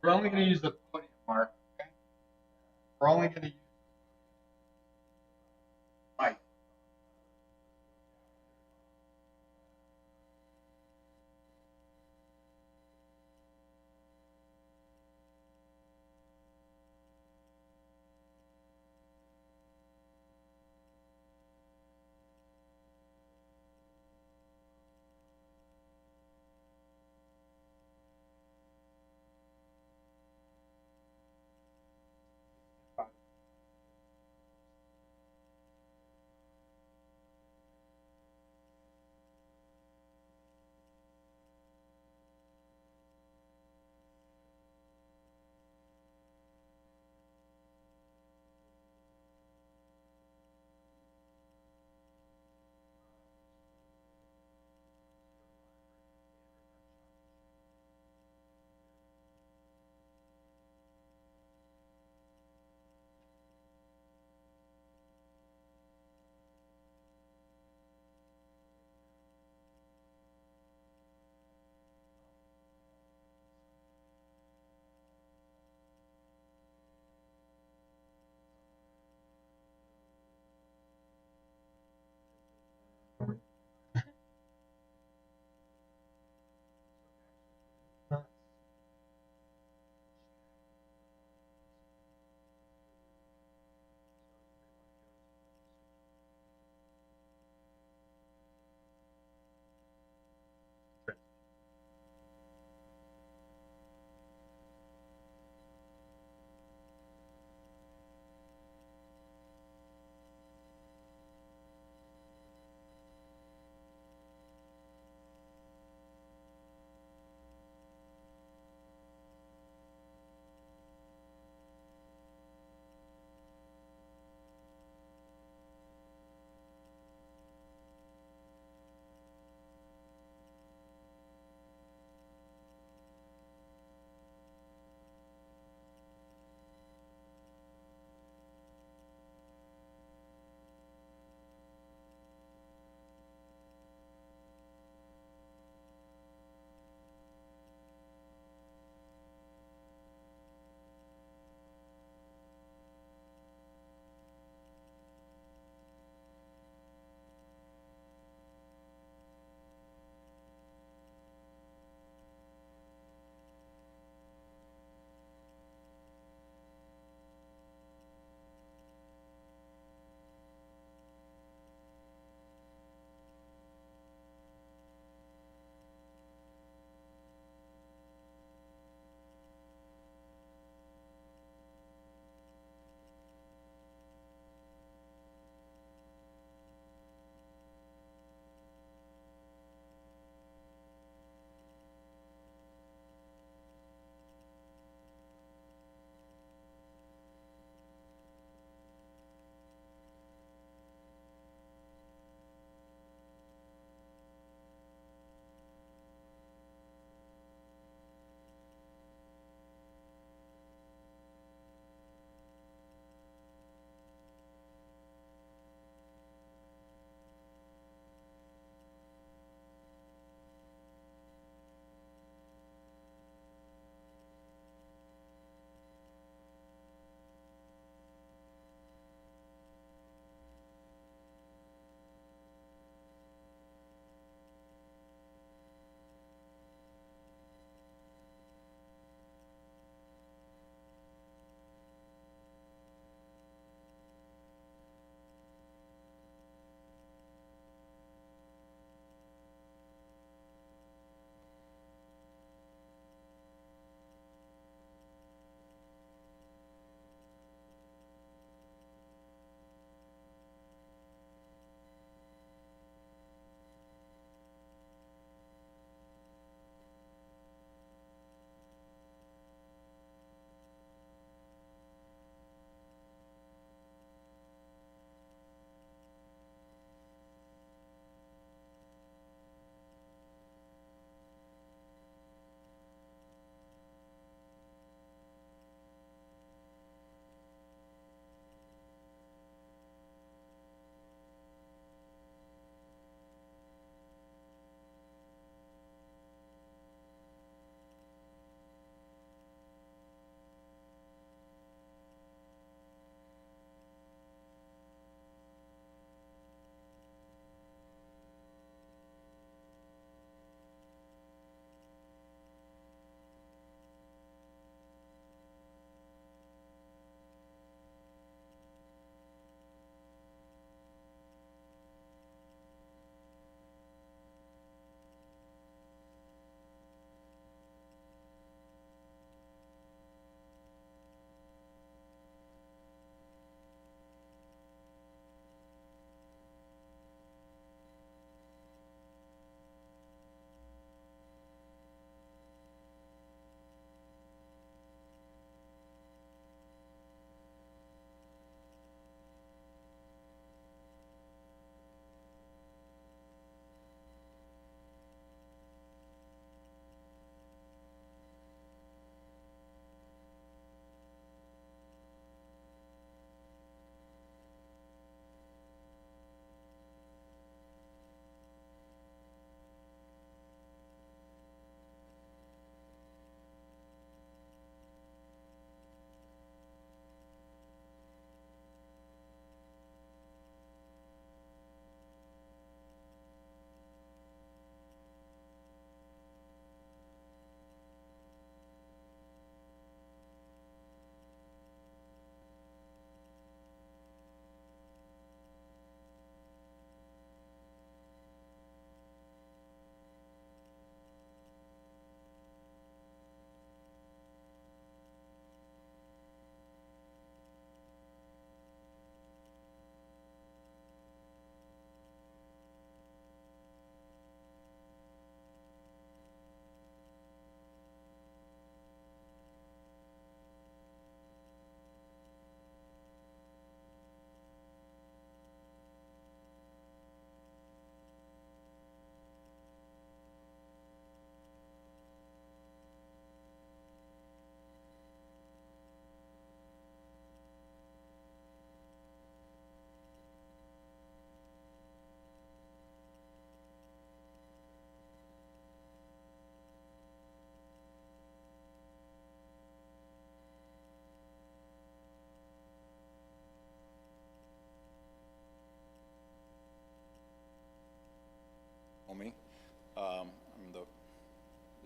We're only going to use the podium, Mark. Okay? We're only going to use mic.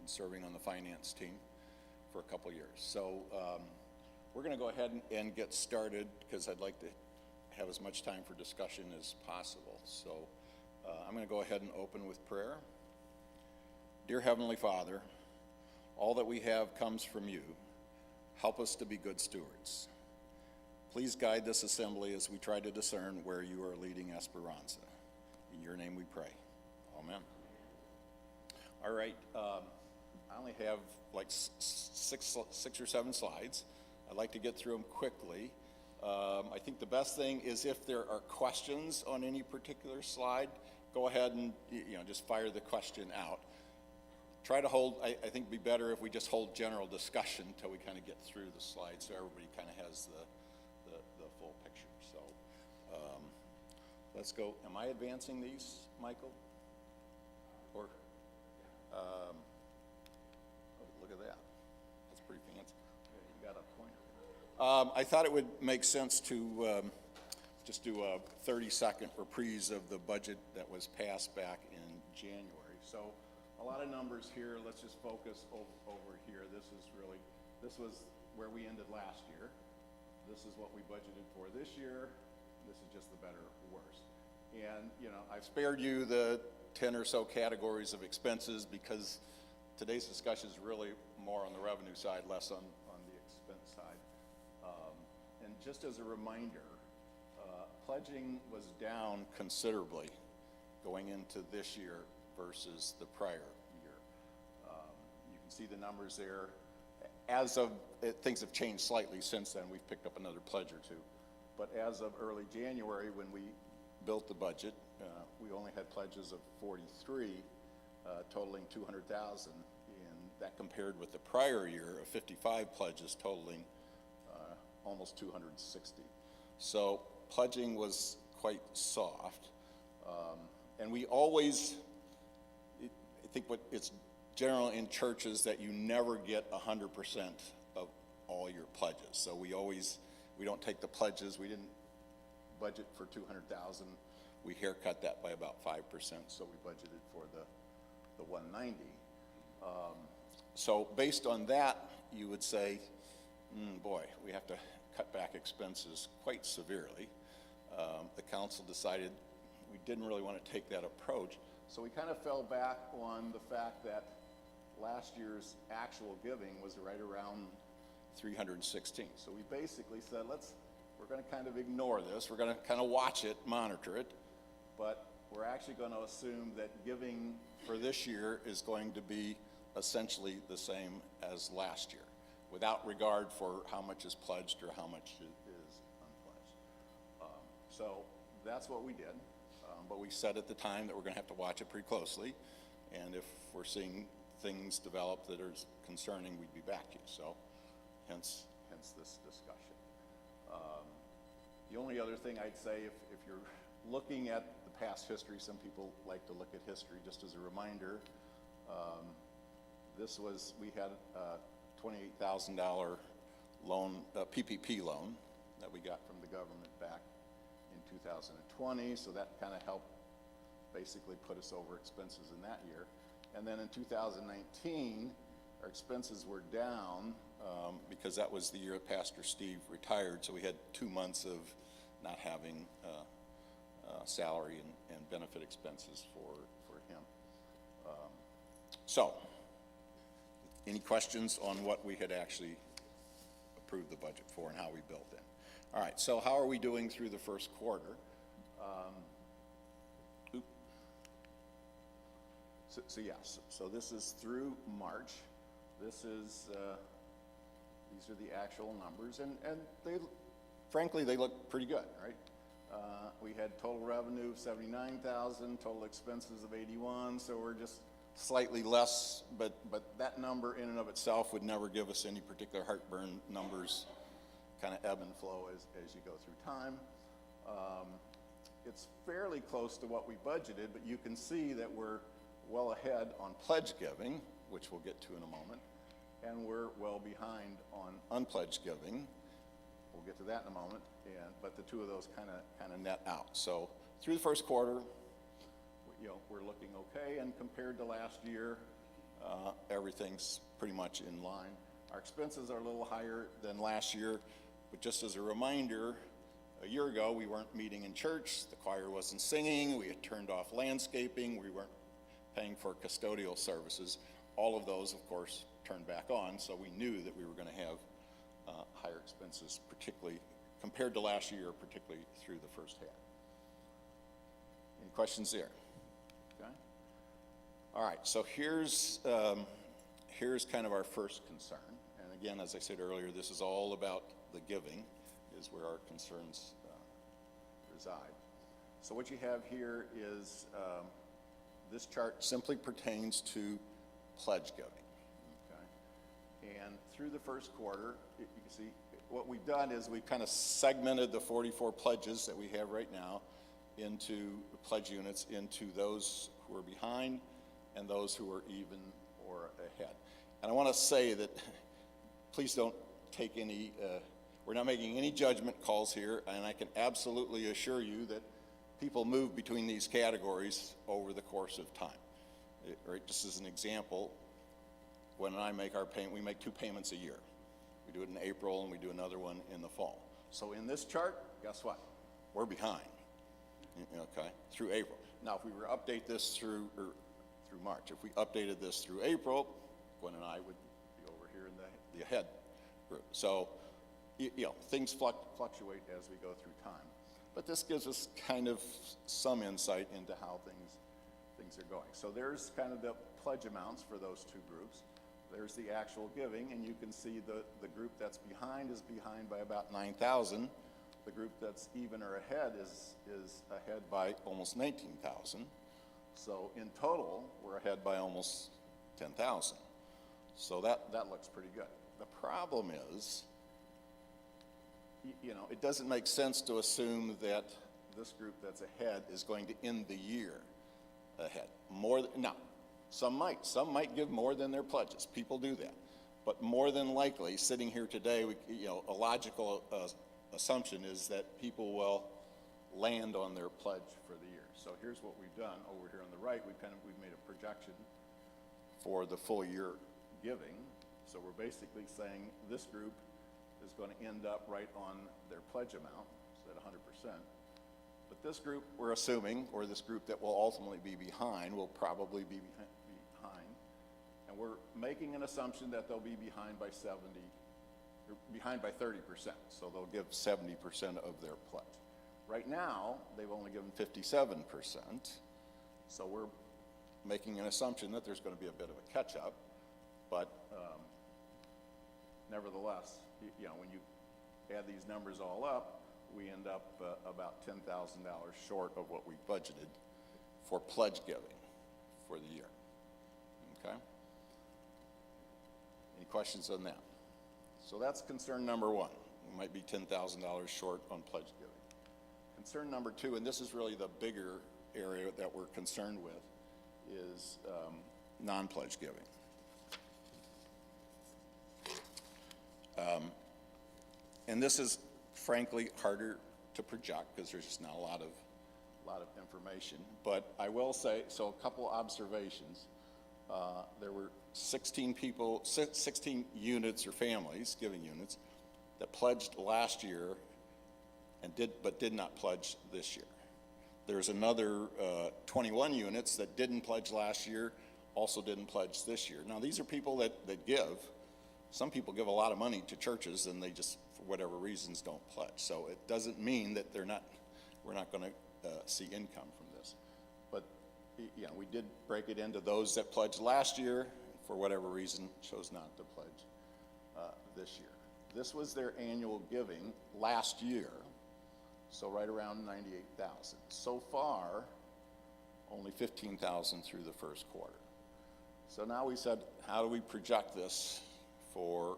been serving on the finance team for a couple years. So we're going to go ahead and get started because I'd like to have as much time for discussion as possible. So I'm going to go ahead and open with prayer. Dear Heavenly Father, all that we have comes from you. Help us to be good stewards. Please guide this assembly as we try to discern where you are leading Esperanza. In your name we pray. Amen. All right, I only have like six or seven slides. I'd like to get through them quickly. I think the best thing is if there are questions on any particular slide, go ahead and just fire the question out. Try to hold, I think it'd be better if we just hold general discussion until we kind of get through the slides so everybody kind of has the full picture. So let's go. Am I advancing these, Michael? Or, oh, look at that. That's pretty fancy. You got a pointer. I thought it would make sense to just do a 30-second reprise of the budget that was passed back in January. So a lot of numbers here. Let's just focus over here. This was where we ended last year. This is what we budgeted for this year. This is just the better or worse. And, I've spared you the 10 or so categories of expenses because today's discussion is really more on the revenue side, less on the expense side. And just as a reminder, pledging was down considerably going into this year versus the prior year. You can see the numbers there. As of, things have changed slightly since then. We've picked up another pledge or two. But as of early January, when we built the budget, we only had pledges of 43, totaling 200,000, and that compared with the prior year of 55 pledges totaling almost 260. So pledging was quite soft, and we always, I think what it's general in churches that you never get 100% of all your pledges. So we don't take the pledges. We didn't budget for 200,000. We haircut that by about 5%, so we budgeted for the 190. So based on that, you would say, boy, we have to cut back expenses quite severely. The council decided we didn't really want to take that approach, so we kind of fell back on the fact that last year's actual giving was right around 316. So we basically said, we're going to kind of ignore this. We're going to kind of watch it, monitor it, but we're actually going to assume that giving for this year is going to be essentially the same as last year, without regard for how much is pledged or how much is unpledged. So that's what we did, but we said at the time that we're going to have to watch it pretty closely, and if we're seeing things develop that are concerning, we'd be back to you. So hence this discussion. The only other thing I'd say, if you're looking at the past history, some people like to look at history just as a reminder. We had a $28,000 loan, PPP loan that we got from the government back in 2020. So that kind of helped basically put us over expenses in that year. And then in 2019, our expenses were down because that was the year Pastor Steve retired. So we had 2 months of not having salary and benefit expenses for him. So, any questions on what we had actually approved the budget for and how we built it? All right, so how are we doing through the first quarter? So this is through March. These are the actual numbers, and frankly, they look pretty good, right? We had total revenue of 79,000, total expenses of 81, so we're just slightly less, but that number in and of itself would never give us any particular heartburn. Numbers kind of ebb and flow as you go through time. It's fairly close to what we budgeted, but you can see that we're well ahead on pledge giving, which we'll get to in a moment, and we're well behind on unpledged giving. We'll get to that in a moment, but the two of those kind of net out. So through the first quarter, we're looking okay, and compared to last year, everything's pretty much in line. Our expenses are a little higher than last year, but just as a reminder, a year ago we weren't meeting in church, the choir wasn't singing, we had turned off landscaping, we weren't paying for custodial services. All of those, of course, turned back on, so we knew that we were going to have higher expenses, particularly compared to last year, particularly through the first half. Any questions there? Okay. All right, so here's kind of our first concern. And again, as I said earlier, this is all about the giving, is where our concerns reside. So what you have here is this chart simply pertains to pledge giving. Okay? And through the first quarter, you can see what we've done is we've kind of segmented the 44 pledges that we have right now into pledge units into those who are behind and those who are even or ahead. And I want to say that please don't take any, we're not making any judgment calls here, and I can absolutely assure you that people move between these categories over the course of time. Right, just as an example, when I make our payment, we make 2 payments a year. We do it in April and we do another one in the fall. So in this chart, guess what? We're behind, okay, through April. Now, if we were to update this through March, if we updated this through April, Gwen and I would be over here in the ahead group. So, things fluctuate as we go through time. But this gives us kind of some insight into how things are going. So there's kind of the pledge amounts for those 2 groups. There's the actual giving, and you can see the group that's behind is behind by about 9,000. The group that's even or ahead is ahead by almost 19,000. So in total, we're ahead by almost 10,000. So that looks pretty good. The problem is, it doesn't make sense to assume that this group that's ahead is going to end the year ahead. Now, some might give more than their pledges. People do that. But more than likely, sitting here today, a logical assumption is that people will land on their pledge for the year. So here's what we've done over here on the right. We've made a projection for the full year giving. So we're basically saying this group is going to end up right on their pledge amount, so at 100%. But this group, we're assuming, or this group that will ultimately be behind, will probably be behind. And we're making an assumption that they'll be behind by 30%. So they'll give 70% of their pledge. Right now, they've only given 57%. So we're making an assumption that there's going to be a bit of a catch-up. But nevertheless, when you add these numbers all up, we end up about $10,000 short of what we budgeted for pledge giving for the year. Okay? Any questions on that? So that's concern number 1. We might be $10,000 short on pledge giving. Concern number 2, and this is really the bigger area that we're concerned with, is non-pledge giving. And this is frankly harder to project because there's just not a lot of information. But I will say, so a couple observations. There were 16 units or families, giving units, that pledged last year and did not pledge this year. There's another 21 units that didn't pledge last year, also didn't pledge this year. Now, these are people that give. Some people give a lot of money to churches and they just, for whatever reasons, don't pledge. So it doesn't mean that we're not going to see income from this. But we did break it into those that pledged last year, for whatever reason, chose not to pledge this year. This was their annual giving last year, so right around 98,000. So far, only 15,000 through the first quarter. So now we said, how do we project this for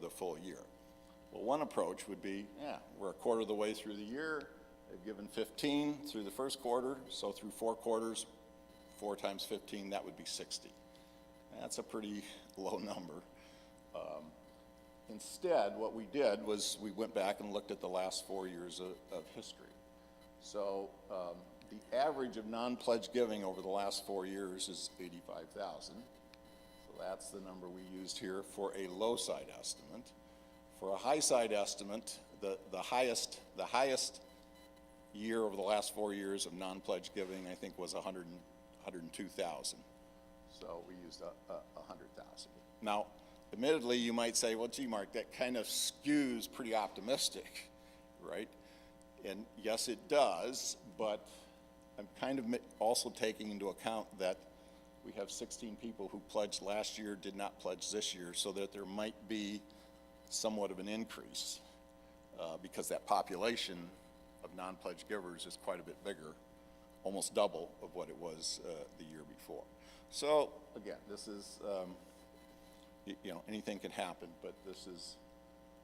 the full year? Well, one approach would be, we're a quarter of the way through the year. They've given 15 through the first quarter, so through 4 quarters, 4 times 15, that would be 60. That's a pretty low number. Instead, what we did was we went back and looked at the last 4 years of history. So the average of non-pledge giving over the last 4 years is 85,000. that's the number we used here for a low side estimate. For a high side estimate, the highest year over the last 4 years of non-pledge giving, I think, was 102,000. So we used 100,000. Now, admittedly, you might say, well, gee, Mark, that kind of skews pretty optimistic, right? And yes, it does, but I'm kind of also taking into account that we have 16 people who pledged last year, did not pledge this year, so that there might be somewhat of an increase because that population of non-pledge givers is quite a bit bigger, almost double of what it was the year before. So again, this is, you know, anything can happen, but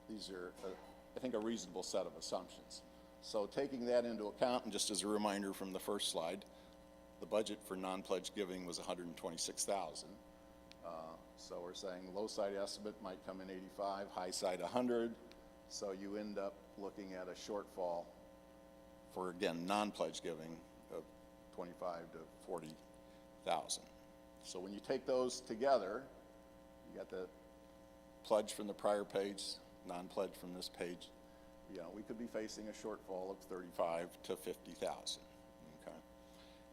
these are, I think, a reasonable set of assumptions. So taking that into account, and just as a reminder from the first slide, the budget for non-pledge giving was 126,000. So we're saying low side estimate might come in 85, high side 100. So you end up looking at a shortfall for, again, non-pledge giving of 25 to 40,000. So when you take those together, you got the pledge from the prior page, non-pledge from this page. You know, we could be facing a shortfall of 35 to 50,000. Okay.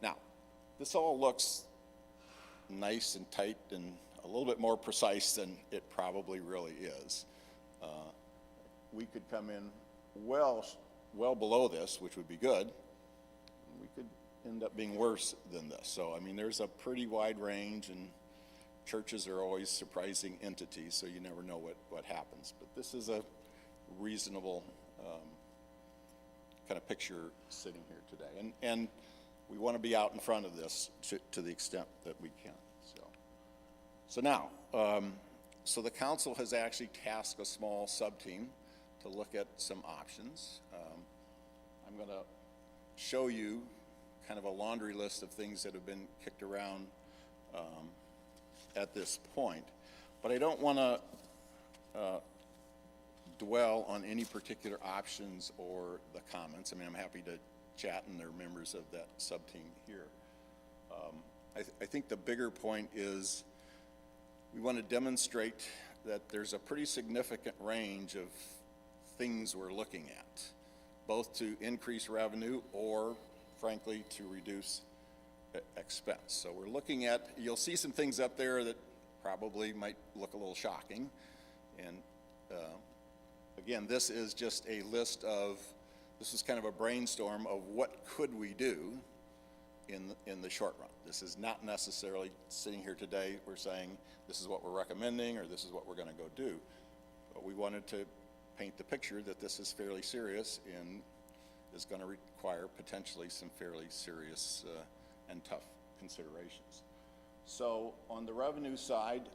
Now, this all looks nice and tight and a little bit more precise than it probably really is. We could come in well below this, which would be good. We could end up being worse than this. So, I mean, there's a pretty wide range, and churches are always surprising entities, so you never know what happens. But this is a reasonable kind of picture sitting here today. And we want to be out in front of this to the extent that we can. So now, so the council has actually tasked a small sub-team to look at some options. I'm going to show you kind of a laundry list of things that have been kicked around at this point. But I don't want to dwell on any particular options or the comments. I mean, I'm happy to chat, and there are members of that sub-team here. I think the bigger point is we want to demonstrate that there's a pretty significant range of things we're looking at, both to increase revenue or, frankly, to reduce expense. So we're looking at, you'll see some things up there that probably might look a little shocking. And again, this is just a list of, this is kind of a brainstorm of what could we do in the short run. This is not necessarily sitting here today, we're saying this is what we're recommending or this is what we're going to go do. But we wanted to paint the picture that this is fairly serious and is going to require potentially some fairly serious and tough considerations. So on the revenue side,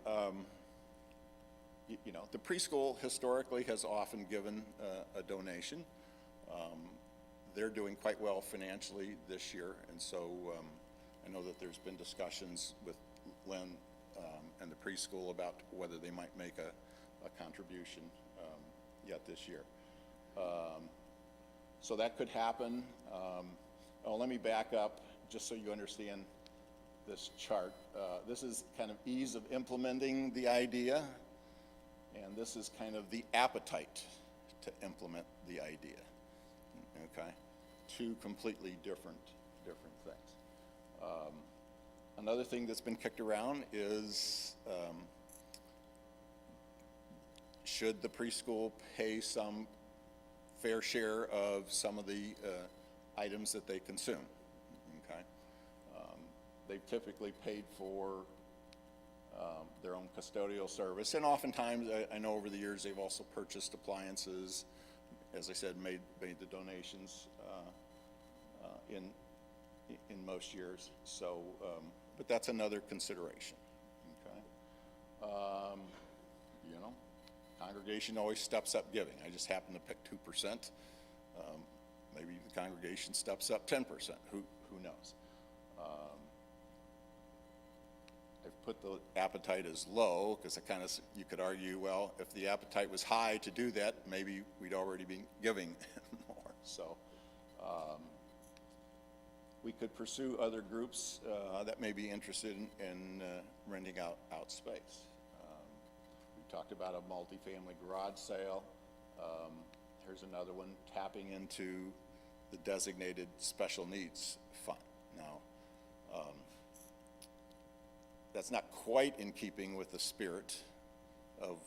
you know, the preschool historically has often given a donation. They're doing quite well financially this year, and so I know that there's been discussions with Lynn and the preschool about whether they might make a contribution yet this year. So that could happen. Let me back up just so you understand this chart. This is kind of ease of implementing the idea, and this is kind of the appetite to implement the idea. Okay, two completely different things. Another thing that's been kicked around is should the preschool pay some fair share of some of the items that they consume? Okay, they've typically paid for their own custodial service, and oftentimes I know over the years they've also purchased appliances. As I said, made the donations in most years. So, but that's another consideration. Okay, you know, congregation always steps up giving. I just happen to pick 2%. Maybe the congregation steps up 10%. Who knows? I've put the appetite as low because you could argue, well, if the appetite was high to do that, maybe we'd already be giving more. So we could pursue other groups that may be interested in renting out space. We talked about a multifamily garage sale. Here's another one, tapping into the designated special needs fund. Now, that's not quite in keeping with the spirit of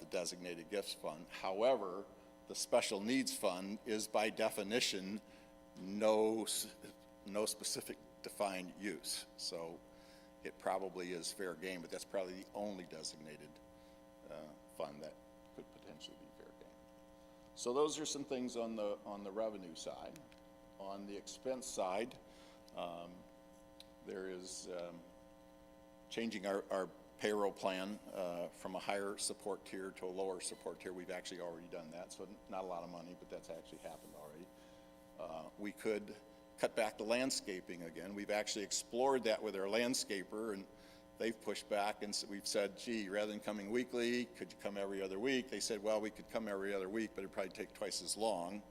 the designated gifts fund. However, the special needs fund is by definition no specific defined use. So it probably is fair game, but that's probably the only designated fund that could potentially be fair game. So those are some things on the revenue side. On the expense side, there is changing our payroll plan from a higher support tier to a lower support tier. We've actually already done that, so not a lot of money, but that's actually happened already. We could cut back the landscaping again. We've actually explored that with our landscaper, and they've pushed back, and so we've said, gee, rather than coming weekly, could you come every other week? They said, well, we could come every other week, but it'd probably take twice as long,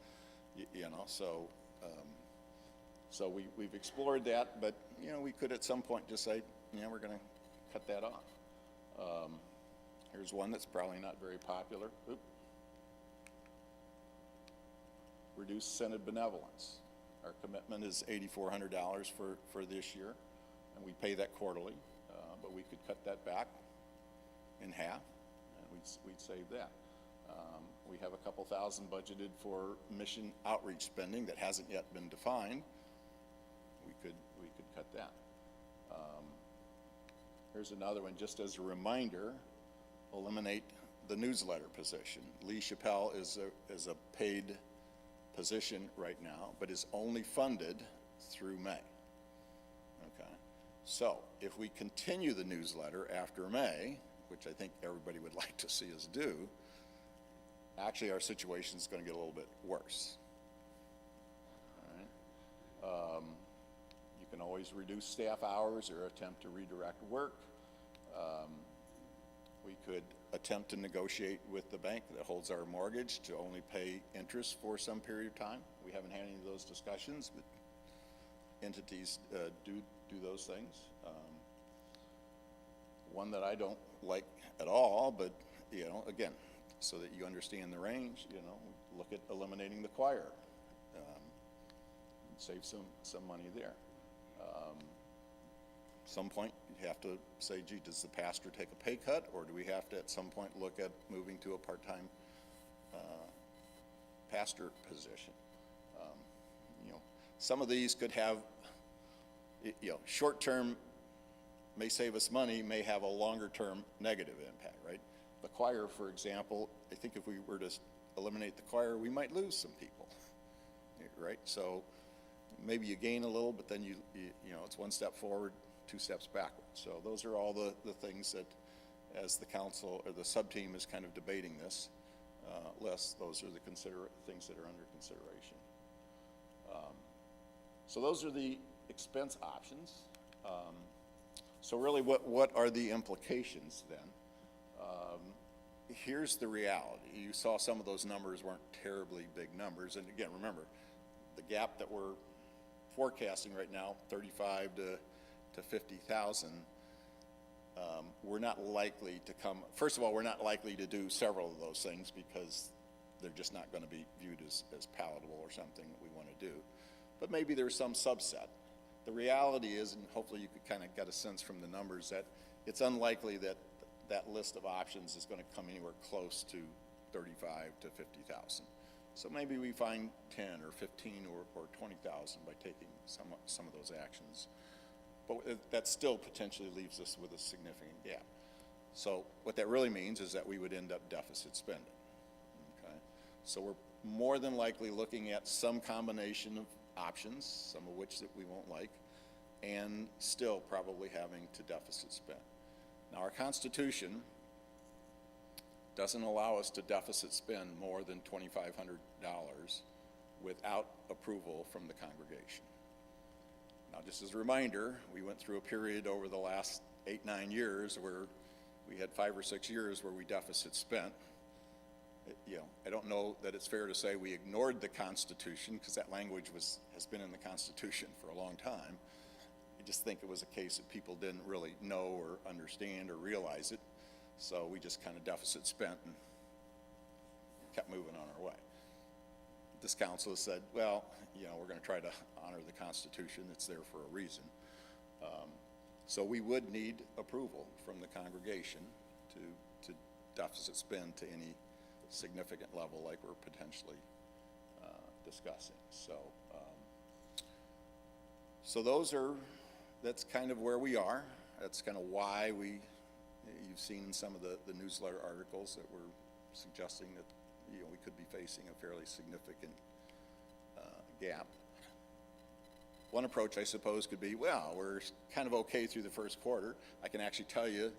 you know, so we've explored that, but, you know, we could at some point just say, yeah, we're going to cut that off. Here's one that's probably not very popular. Oop. Reduce Senate benevolence. Our commitment is $8,400 for this year, and we pay that quarterly, but we could cut that back in half, and we'd save that. We have a couple thousand budgeted for mission outreach spending that hasn't yet been defined. We could cut that. Here's another one, just as a reminder, eliminate the newsletter position. Lee Chappelle is a paid position right now, but is only funded through May. Okay, so if we continue the newsletter after May, which I think everybody would like to see us do, actually our situation is going to get a little bit worse. All right. You can always reduce staff hours or attempt to redirect work. We could attempt to negotiate with the bank that holds our mortgage to only pay interest for some period of time. We haven't had any of those discussions, but entities do those things. One that I don't like at all, but, you know, again, so that you understand the range, you know, look at eliminating the choir. Save some money there. Some point you have to say, gee, does the pastor take a pay cut, or do we have to at some point look at moving to a part-time pastor position? You know, some of these could have, you know, short-term may save us money, may have a longer-term negative impact, right? The choir, for example, I think if we were to eliminate the choir, we might lose some people, right? So maybe you gain a little, but then you know, it's one step forward, two steps backward. So those are all the things that, as the council or the sub-team is kind of debating this list, those are the things that are under consideration. So those are the expense options. So really, what are the implications then? Here's the reality. You saw some of those numbers weren't terribly big numbers, and again, remember, the gap that we're forecasting right now, 35 to 50,000, we're not likely to come, first of all, we're not likely to do several of those things because they're just not going to be viewed as palatable or something that we want to do. But maybe there's some subset. The reality is, and hopefully you could kind of get a sense from the numbers, that it's unlikely that that list of options is going to come anywhere close to 35 to 50,000. So maybe we find 10 or 15 or 20,000 by taking some of those actions. But that still potentially leaves us with a significant gap. So what that really means is that we would end up deficit spending. Okay? So we're more than likely looking at some combination of options, some of which that we won't like, and still probably having to deficit spend. Now our Constitution doesn't allow us to deficit spend more than $2,500 without approval from the congregation. Now, just as a reminder, we went through a period over the last 8-9 years where we had 5 or 6 years where we deficit spent, I don't know that it's fair to say we ignored the Constitution, because that language has been in the Constitution for a long time. I just think it was a case that people didn't really know or understand or realize it, so we just kind of deficit spent and kept moving on our way. This council has said, well, we're going to try to honor the Constitution. It's there for a reason. So we would need approval from the congregation to deficit spend to any significant level like we're potentially discussing. So that's kind of where we are. That's kind of why you've seen some of the newsletter articles that were suggesting that we could be facing a fairly significant gap. One approach, I suppose, could be, well, we're kind of okay through the first quarter. I can actually tell you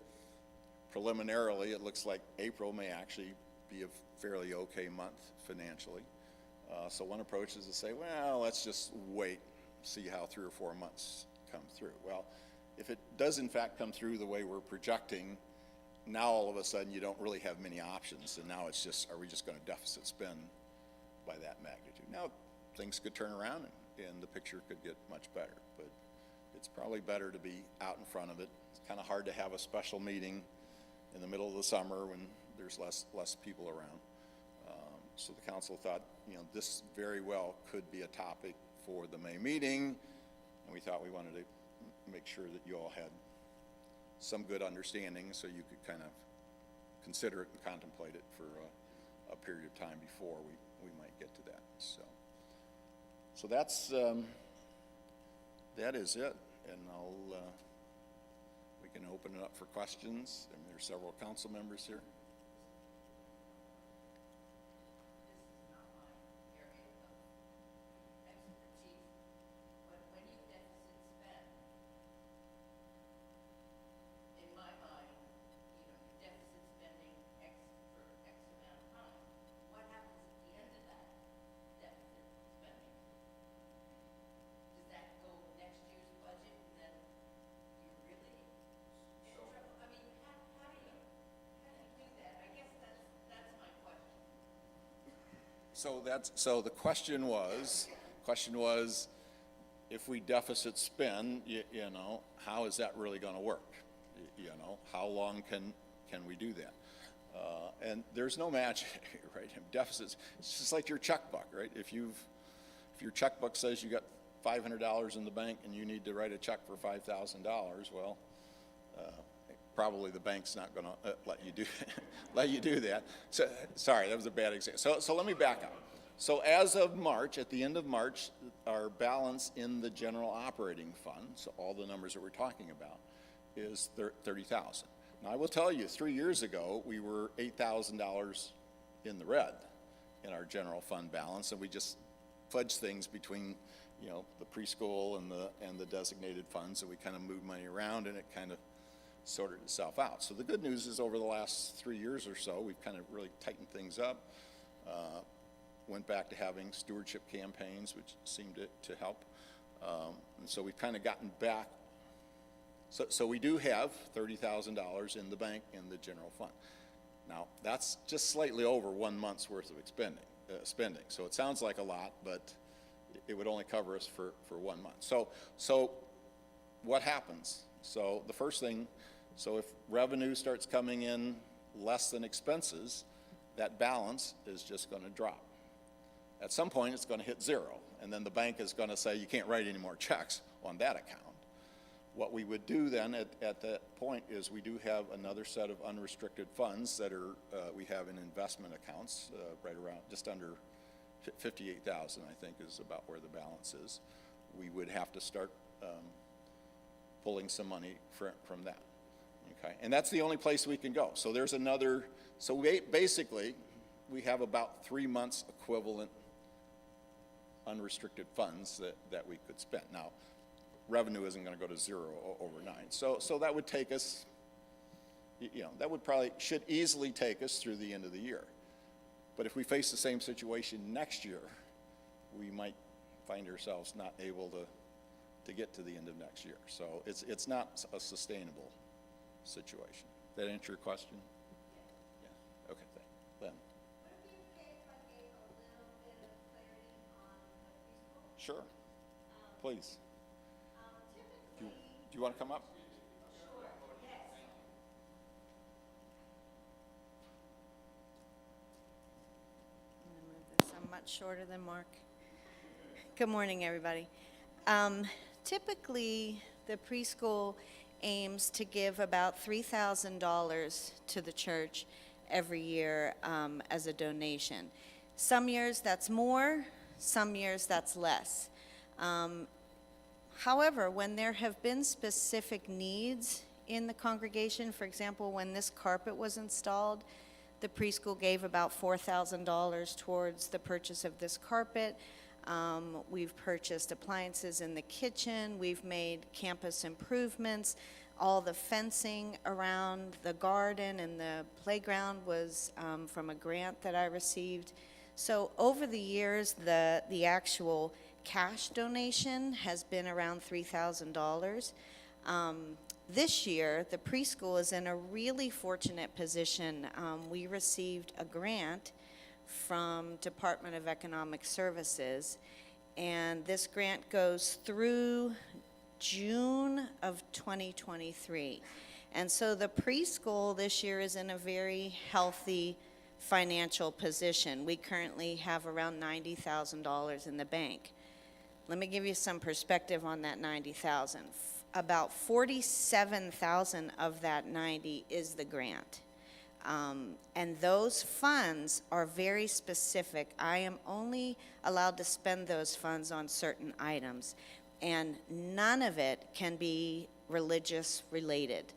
preliminarily it looks like April may actually be a fairly okay month financially. So one approach is to say, well, let's just wait, see how 3 or 4 months come through. Well, if it does in fact come through the way we're projecting, now all of a sudden you don't really have many options, and now it's just, are we just going to deficit spend by that magnitude? Now, things could turn around and the picture could get much better, but it's probably better to be out in front of it. It's kind of hard to have a special meeting in the middle of the summer when there's less people around. So the council thought, this very well could be a topic for the May meeting, and we thought we wanted to make sure that you all had some good understanding so you could kind of consider it and contemplate it for a period of time before we might get to that. So that is it, and we can open it up for questions. I mean, there's several council members here. So the question was, if we deficit spend, how is that really going to work? How long can we do that? And there's no magic, right? Deficits, it's just like your checkbook, right? If your checkbook says you got $500 in the bank and you need to write a check for $5,000, well, probably the bank's not going to let you do that. So, sorry, that was a bad example. So let me back up. So as of March, at the end of March, our balance in the general operating fund, so all the numbers that we're talking about, is $30,000. Now I will tell you, 3 years ago we were $8,000 in the red in our general fund balance, and we just fudged things between the preschool and the designated funds, and we kind of moved money around, and it kind of sorted itself out. So the good news is over the last 3 years or so, we've kind of really tightened things up, went back to having stewardship campaigns, which seemed to help. And so we've kind of gotten back. So we do have $30,000 in the bank in the general fund. Now, that's just slightly over 1 month's worth of spending. So it sounds like a lot, but it would only cover us for 1 month. So what happens? So the first thing, so if revenue starts coming in less than expenses, that balance is just going to drop. At some point, it's going to hit zero, and then the bank is going to say you can't write any more checks on that account. What we would do then at that point is we do have another set of unrestricted funds that are we have in investment accounts right around just under 58,000, I think, is about where the balance is. We would have to start pulling some money from that. Okay, and that's the only place we can go. So there's another. So basically, we have about 3 months equivalent unrestricted funds that we could spend. Now, revenue isn't going to go to zero overnight. So that would take us, that would should easily take us through the end of the year. But if we face the same situation next year, we might find ourselves not able to get to the end of next year. So it's not a sustainable situation. That answer your question? Yeah. Okay, thanks. Len. Sure, please. Do you want to come up? I'm gonna move this. I'm much shorter than Mark. Good morning, everybody. Typically, the preschool aims to give about $3,000 to the church every year as a donation. Some years that's more, some years that's less. However, when there have been specific needs in the congregation, for example, when this carpet was installed, the preschool gave about $4,000 towards the purchase of this carpet. We've purchased appliances in the kitchen. We've made campus improvements. All the fencing around the garden and the playground was from a grant that I received. So over the years, the actual cash donation has been around $3,000. This year, the preschool is in a really fortunate position. We received a grant from Department of Economic Services, and this grant goes through June of 2023. And so the preschool this year is in a very healthy financial position. We currently have around $90,000 in the bank. Let me give you some perspective on that $90,000. About $47,000 of that 90 is the grant. And those funds are very specific. I am only allowed to spend those funds on certain items, and none of it can be religious related.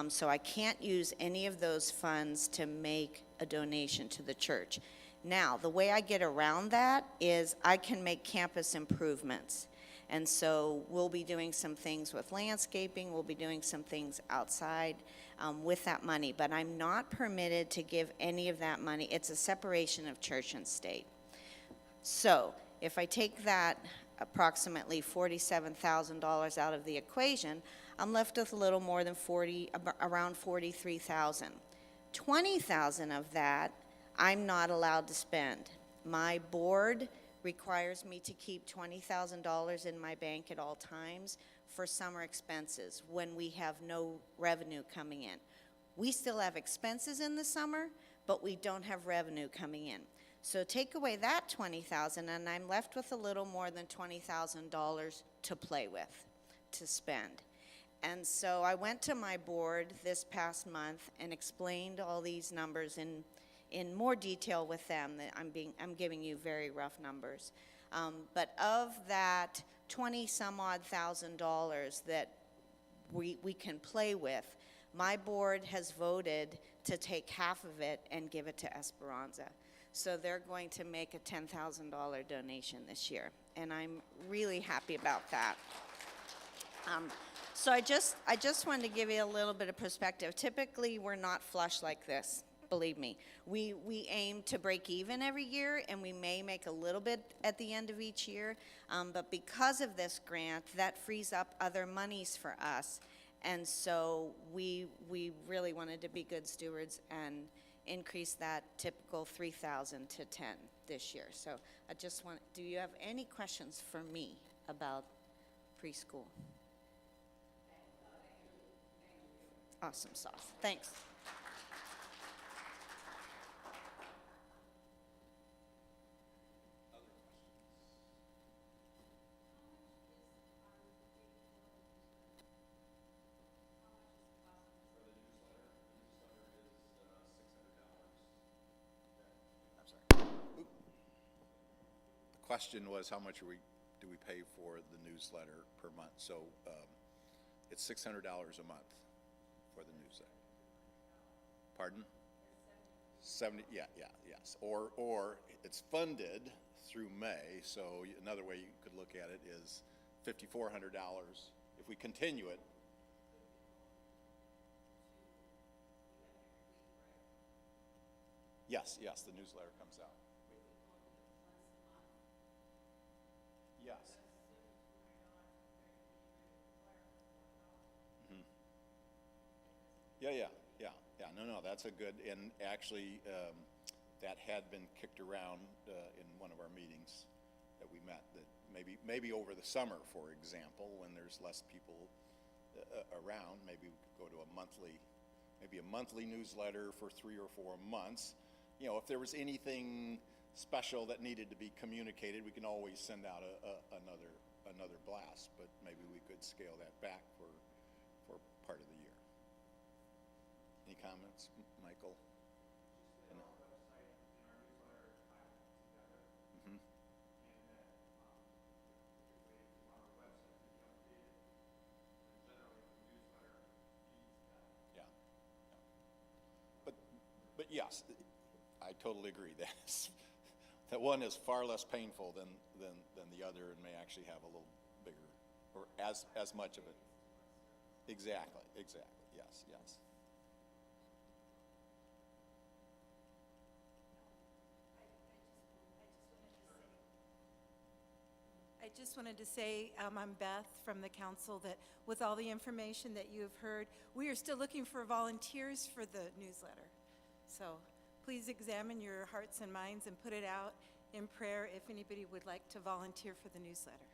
So I can't use any of those funds to make a donation to the church. Now, the way I get around that is I can make campus improvements. And so we'll be doing some things with landscaping, we'll be doing some things outside with that money, but I'm not permitted to give any of that money. It's a separation of church and state. So if I take that approximately $47,000 out of the equation, I'm left with a little more than around $43,000. $20,000 of that I'm not allowed to spend. My board requires me to keep $20,000 in my bank at all times for summer expenses when we have no revenue coming in. We still have expenses in the summer, but we don't have revenue coming in. So take away that $20,000 and I'm left with a little more than $20,000 to play with, to spend. And so I went to my board this past month and explained all these numbers in more detail with them. That I'm giving you very rough numbers. But of that 20 some odd $1,000 that we can play with, my board has voted to take half of it and give it to Esperanza. So they're going to make a $10,000 donation this year, and I'm really happy about that. So I just wanted to give you a little bit of perspective. Typically, we're not flush like this. Believe me, we aim to break even every year, and we may make a little bit at the end of each year, but because of this grant, that frees up other monies for us, and so we really wanted to be good stewards and increase that typical 3,000 to 10 this year. So I just want, do you have any questions for me about preschool? Awesome sauce, thanks. Question was, how much do we pay for the newsletter per month? So it's $600 a month for the newsletter. Pardon? 70. Yeah, yes. Or it's funded through May. So another way you could look at it is $5,400 if we continue it. Yes, the newsletter comes out. Yes. Mm-hmm. Yeah. No, that's a good, and actually, that had been kicked around in one of our meetings that we met, that maybe over the summer, for example, when there's less people around, maybe we could go to maybe a monthly newsletter for 3 or 4 months. You know, if there was anything special that needed to be communicated, we can always send out another blast, but maybe we could scale that back for part of the year. Any comments, Michael? Mhm. Yeah. But yes, I totally agree. That one is far less painful than the other, and may actually have a little bigger, or as much of it. Exactly. Yes. I just wanted to say, I'm Beth from the council, that with all the information that you have heard, we are still looking for volunteers for the newsletter. So please examine your hearts and minds and put it out in prayer if anybody would like to volunteer for the newsletter.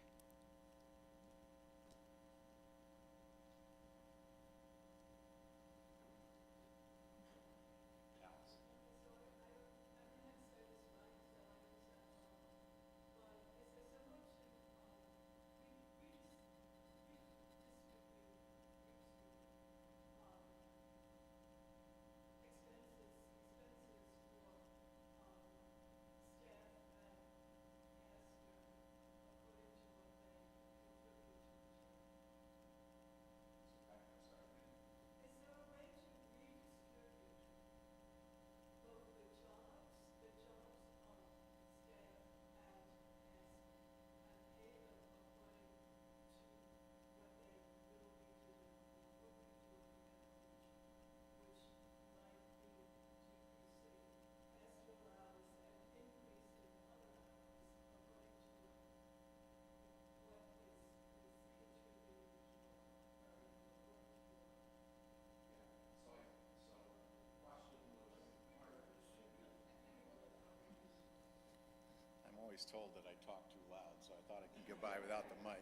I'm always told that I talk too loud, so I thought I could get by without the mic.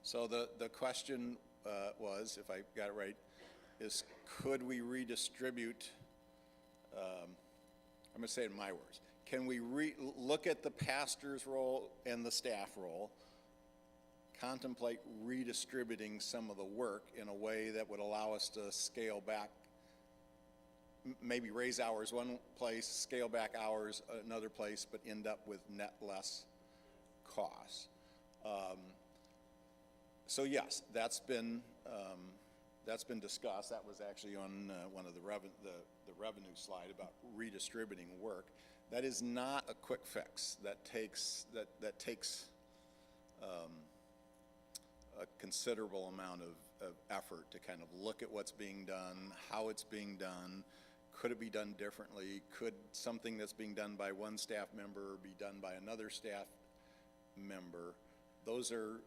So the question was, if I got it right, is could we redistribute, I'm going to say it in my words, can we look at the pastor's role and the staff role, contemplate redistributing some of the work in a way that would allow us to scale back, maybe raise hours one place, scale back hours another place, but end up with net less costs. So yes, that's been discussed. That was actually on one of the revenue slide about redistributing work. That is not a quick fix. That takes a considerable amount of effort to kind of look at what's being done, how it's being done. Could it be done differently? Could something that's being done by one staff member be done by another staff member? Those are,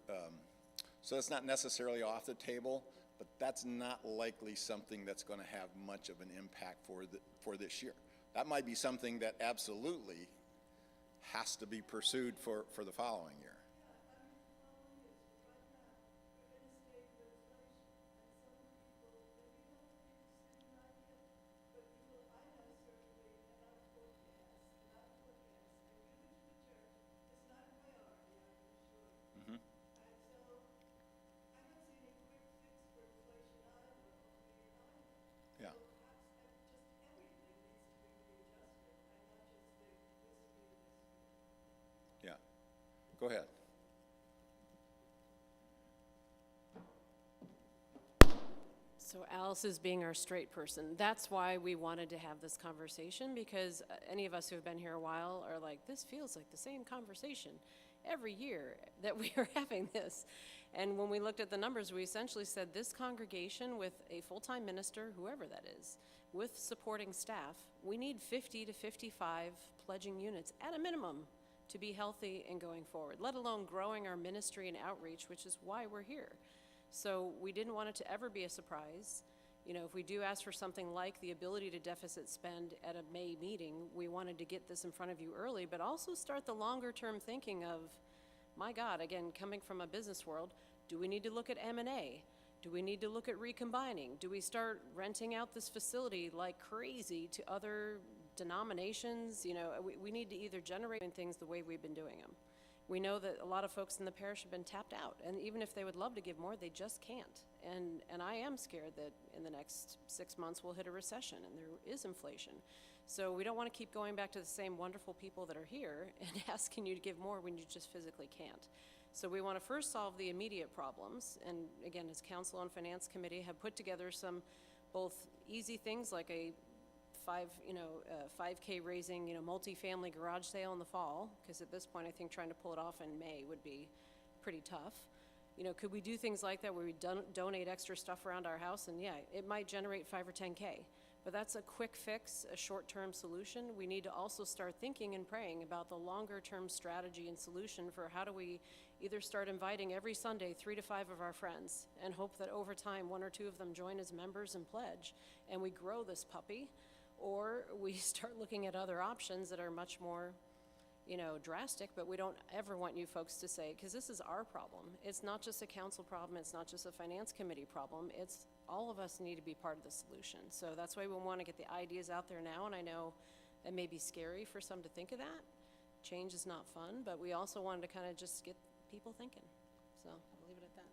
so that's not necessarily off the table, but that's not likely something that's going to have much of an impact for this year. That might be something that absolutely has to be pursued for the following year. Yeah. Yeah. Go ahead. So Alice is being our straight person. That's why we wanted to have this conversation, because any of us who have been here a while are like, this feels like the same conversation every year that we are having this. And when we looked at the numbers, we essentially said this congregation with a full-time minister, whoever that is, with supporting staff, we need 50 to 55 pledging units at a minimum to be healthy and going forward, let alone growing our ministry and outreach, which is why we're here. So we didn't want it to ever be a surprise. You know, if we do ask for something like the ability to deficit spend at a May meeting, we wanted to get this in front of you early, but also start the longer term thinking of my God, again, coming from a business world, do we need to look at M&A? Do we need to look at recombining? Do we start renting out this facility like crazy to other denominations? We need to either generate things the way we've been doing them. We know that a lot of folks in the parish have been tapped out, and even if they would love to give more, they just can't. And I am scared that in the next 6 months we'll hit a recession and there is inflation. So we don't want to keep going back to the same wonderful people that are here and asking you to give more when you just physically can't. So we want to first solve the immediate problems, and again, as Council and Finance Committee have put together some both easy things like a 5K raising, multi-family garage sale in the fall, because at this point I think trying to pull it off in May would be pretty tough. Could we do things like that where we donate extra stuff around our house? And yeah, it might generate 5 or 10K, but that's a quick fix, a short-term solution. We need to also start thinking and praying about the longer-term strategy and solution for how do we either start inviting every Sunday 3 to 5 of our friends and hope that over time 1 or 2 of them join as members and pledge, and we grow this puppy, or we start looking at other options that are much more drastic, but we don't ever want you folks to say, because this is our problem. It's not just a council problem, it's not just a finance committee problem, it's all of us need to be part of the solution. So that's why we want to get the ideas out there now, and I know it may be scary for some to think of that. Change is not fun, but we also wanted to kind of just get people thinking. So I'll leave it at that.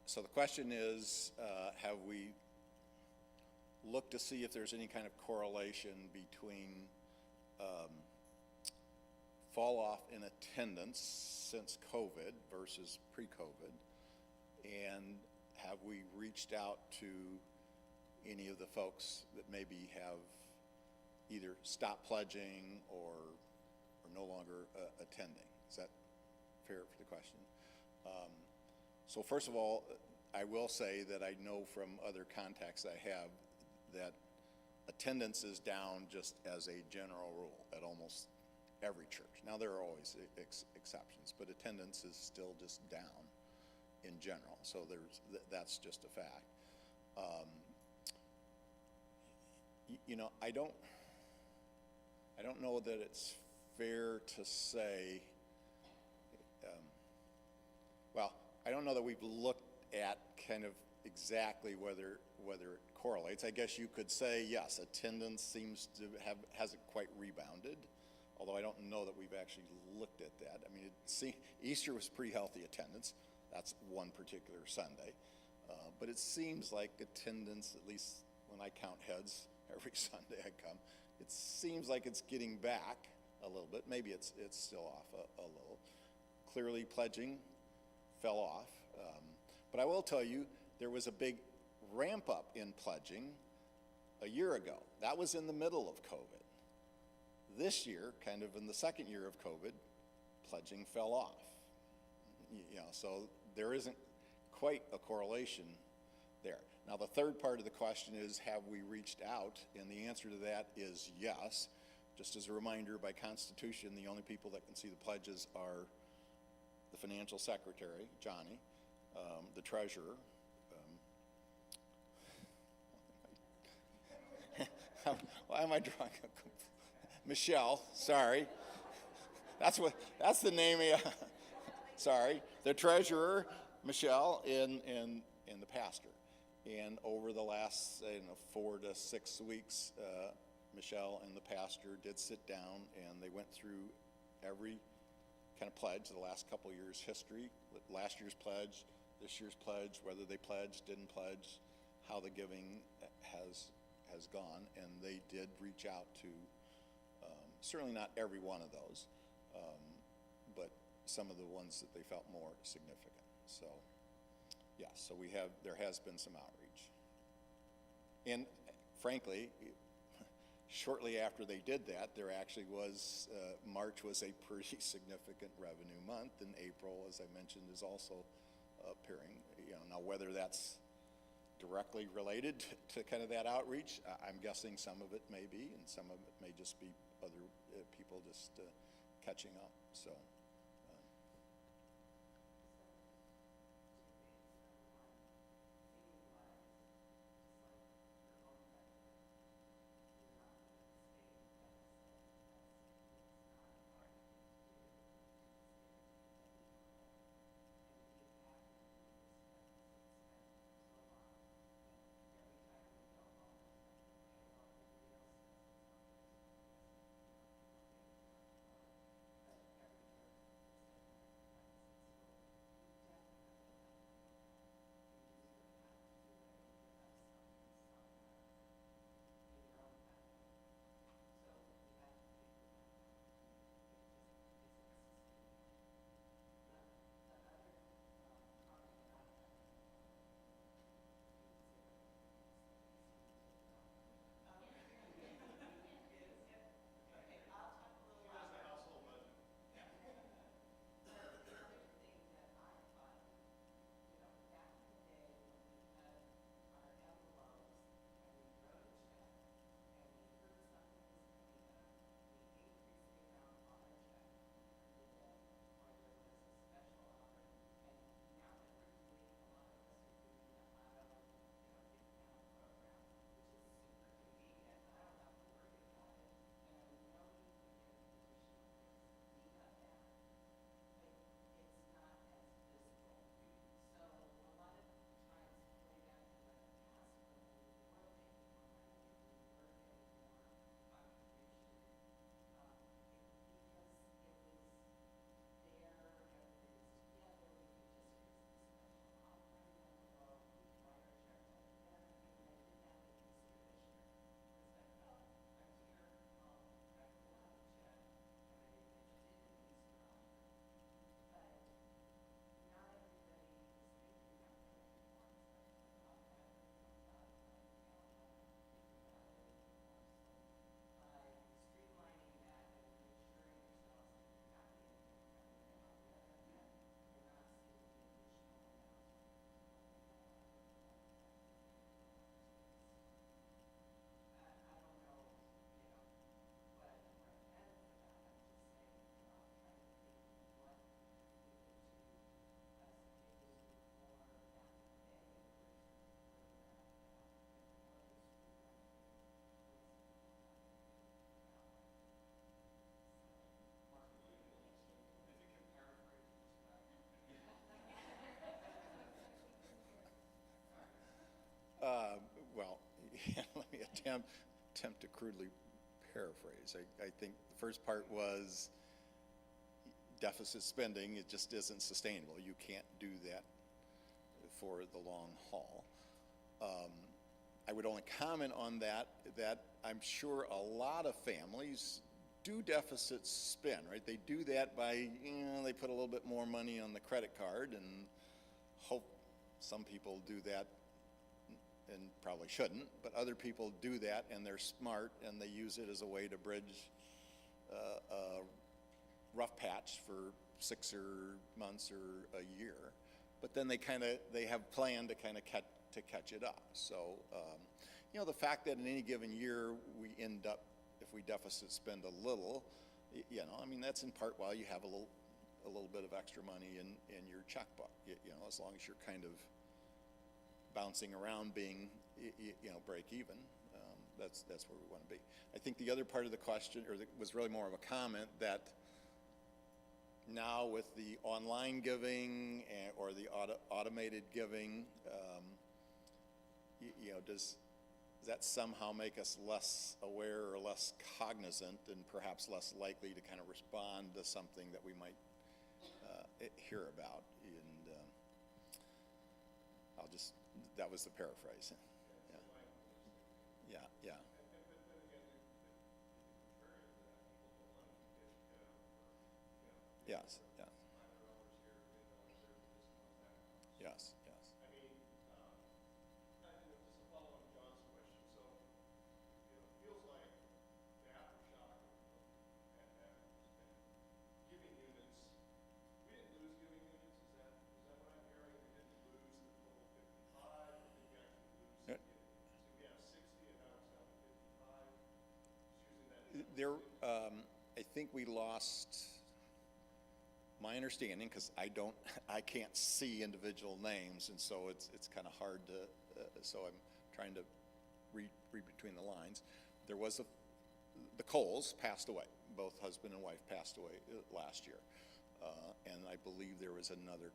So the question is, have we looked to see if there's any kind of correlation between fall off in attendance since COVID versus pre-COVID, and have we reached out to any of the folks that maybe have either stopped pledging or no longer attending? Is that fair for the question? So first of all, I will say that I know from other contacts I have that attendance is down just as a general rule at almost every church. Now there are always exceptions, but attendance is still just down in general. So that's just a fact. I don't know that it's fair to say. I don't know that we've looked at kind of exactly whether it correlates. I guess you could say, yes, attendance seems to hasn't quite rebounded, although I don't know that we've actually looked at that. I mean, Easter was pretty healthy attendance. That's one particular Sunday. But it seems like attendance, at least when I count heads every Sunday I come, it seems like it's getting back a little bit. Maybe it's still off a little. Clearly pledging fell off. But I will tell you, there was a big ramp up in pledging a year ago. That was in the middle of COVID. This year, kind of in the second year of COVID, pledging fell off. So there isn't quite a correlation there. Now, the third part of the question is, have we reached out? And the answer to that is yes. Just as a reminder, by Constitution, the only people that can see the pledges are the financial secretary, Johnny, the treasurer, why am I drawing Michelle, sorry. That's the name of, sorry, the treasurer, Michelle, and the pastor. And over the last 4 to 6 weeks, Michelle and the pastor did sit down, and they went through every kind of pledge, the last couple of years' history, last year's pledge, this year's pledge, whether they pledged, didn't pledge, how the giving has gone, and they did reach out to certainly not every one of those, but some of the ones that they felt more significant. So, yeah, so there has been some outreach. And frankly, shortly after they did that, there actually was, March was a pretty significant revenue month, and April, as I mentioned, is also appearing. Now whether that's directly related to kind of that outreach, I'm guessing some of it may be, and some of it may just be other people just catching up. So. Well, let me attempt to crudely paraphrase. I think the first part was deficit spending. It just isn't sustainable. You can't do that for the long haul. I would only comment on that I'm sure a lot of families do deficit spend, right? They do that by, they put a little bit more money on the credit card and hope. Some people do that and probably shouldn't, but other people do that and they're smart and they use it as a way to bridge a rough patch for 6 months or a year. But then they have planned to kind of catch it up. So, the fact that in any given year we end up, if we deficit spend a little, that's in part why you have a little bit of extra money in your checkbook, as long as you're kind of bouncing around being, break even, that's where we want to be. I think the other part of the question, was really more of a comment, that now with the online giving or the automated giving, does that somehow make us less aware or less cognizant and perhaps less likely to kind of respond to something that we might hear about? And that was the paraphrase. Yeah, yeah. Yes, yes. Yes, yes. There, I think we lost, my understanding, because I can't see individual names, and so it's kind of hard to, so I'm trying to read between the lines. There was the Coles passed away. Both husband and wife passed away last year. And I believe there was another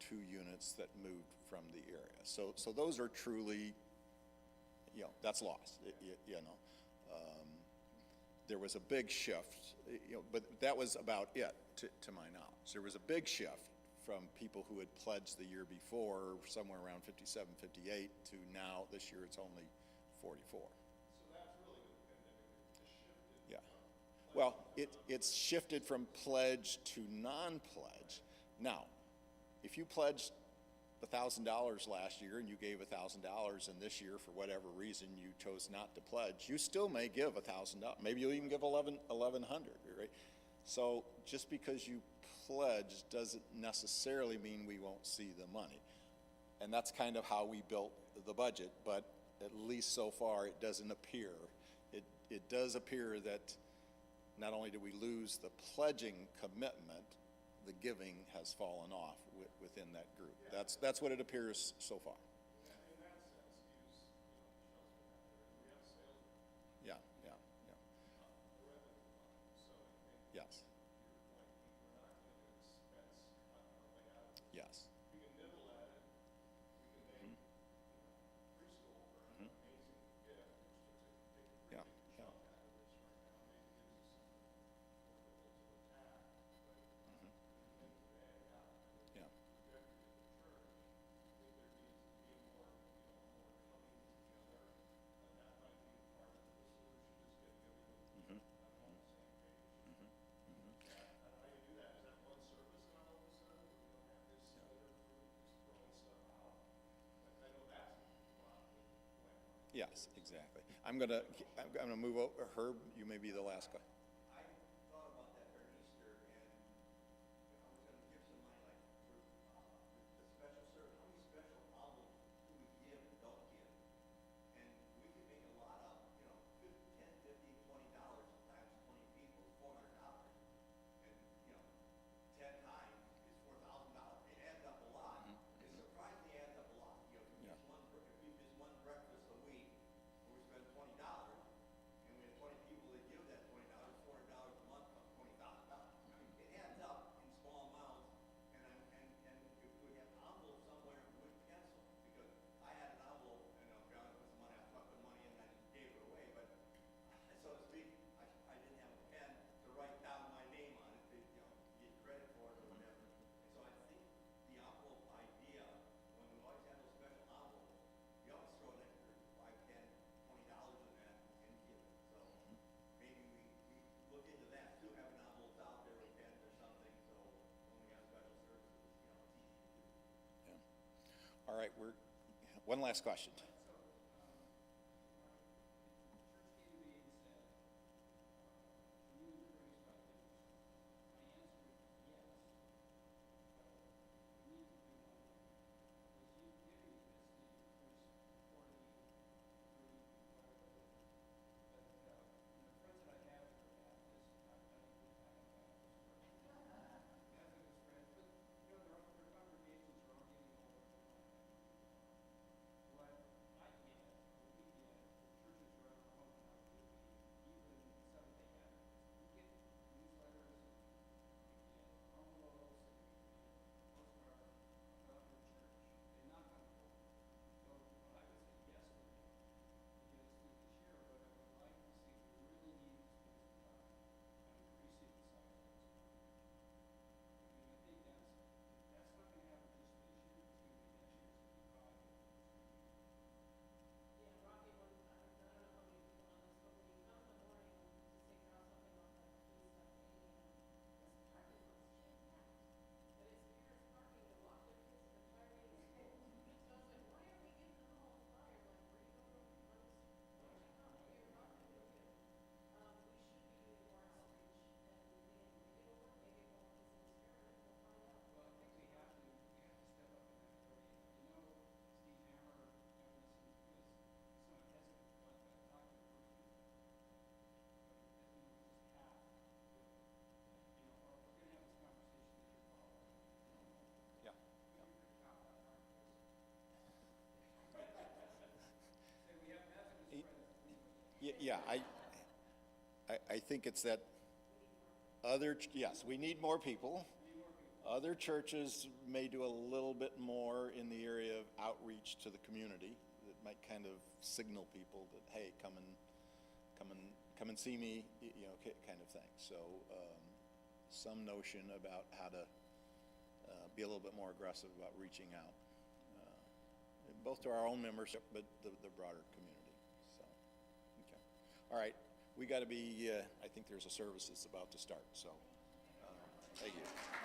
2 units that moved from the area. So those are truly, that's lost, you know. There was a big shift, but that was about it, to my knowledge. There was a big shift from people who had pledged the year before, somewhere around 57, 58, to now, this year, it's only 44. So that's really the pandemic that shifted. Yeah. Well, it's shifted from pledge to non-pledge. Now, if you pledged $1,000 last year and you gave $1,000, and this year, for whatever reason, you chose not to pledge, you still may give $1,000. Maybe you'll even give $1,100, right? So just because you pledge doesn't necessarily mean we won't see the money. And that's kind of how we built the budget, but at least so far it doesn't appear. It does appear that not only do we lose the pledging commitment, the giving has fallen off within that group. That's what it appears so far. Yeah, yeah, yeah. Yes. Yes. Yeah, yeah. Yeah. Yes, exactly. I'm gonna move over. Herb, you may be the last guy. I thought about that during Easter, and I was going to give some money, like for the special service. How many special envelopes do we give and don't give? And we could make a lot up, $10, $50, $20 times 20 people, $400. And 10 times is $4,000. It adds up a lot. It surprisingly adds up a lot. If we miss one breakfast a week, and we spend $20, and we have 20 people that give that $20, $400 a month, comes $20,000. It adds up in small amounts, and if we have an envelope somewhere with pencil, because I had an envelope, and I'm trying to put some money, I put the money in, and I just gave it away, but so to speak, I didn't have a pen to write down my name on it to get credit for it or whatever. And so I think the envelope idea, when we always have those special envelopes, we always throw an extra $5, $10, $20 in that and give it. So maybe we look into that too, having envelopes out there with pens or something, so when we have special services, it's easy to do. Yeah. All right, one last question. yeah, I think it's that yes, we need more people. Other churches may do a little bit more in the area of outreach to the community that might kind of signal people that, hey, come and see me, you know, kind of thing. So some notion about how to be a little bit more aggressive about reaching out, both to our own membership, but the broader community. So, okay. All right, we got to be, I think there's a service that's about to start, so thank you.